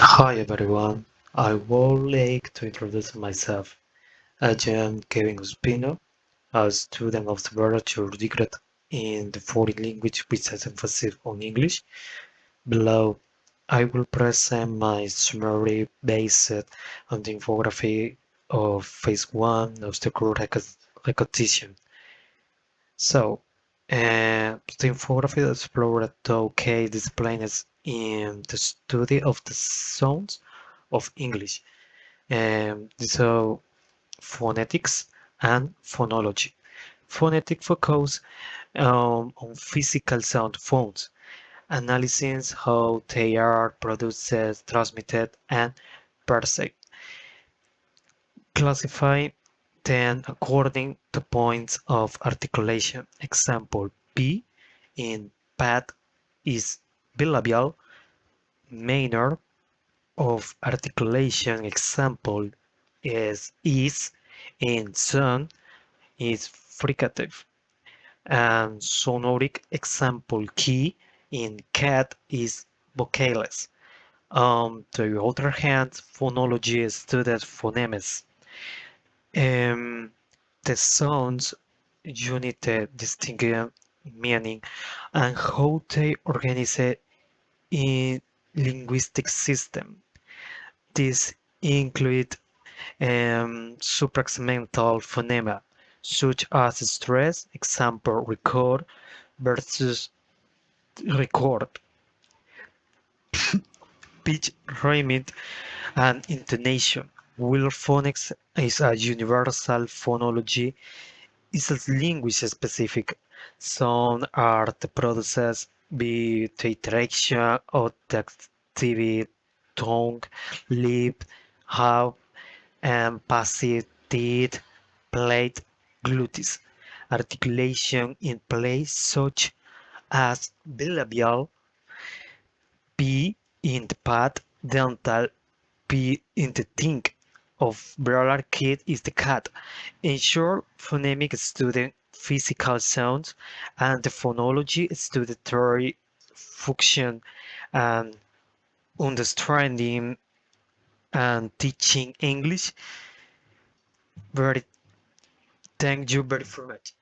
Hi everyone, I would like to introduce myself. I am Kevin Ospino, a student of the bachelor degree in the foreign language with an emphasis on English. Below, I will present my summary based on the infography of phase 1 of the core recognition. So, the infography explored two key disciplines in the study of the sounds of English. So phonetics and phonology. Phonetic focus on physical sound phones, analyzing how they are produced, transmitted, and perceived. Classify them according to points of articulation. Example P in pad is bilabial, manner of articulation. Example is in son is fricative, and sonoric example key in cat is vocales. On the other hand, phonology studies phonemes. Um, the sounds unit distinct meaning and how they organize in linguistic system. These include supraxmental phonema, such as stress, example record versus record, pitch, rhyming, and intonation. While phonics is a universal phonology, is a language-specific. Some are the processes be the interaction of the activity, tongue, lip, how, and passive teeth, plate, gluteus. Articulation in place such as bilabial, P in the pad, dental, P in the think of Brother Kid is the cat. In short, phonemic study physical sounds and the phonology study theory, function, and understanding and teaching English. Very thank you very much.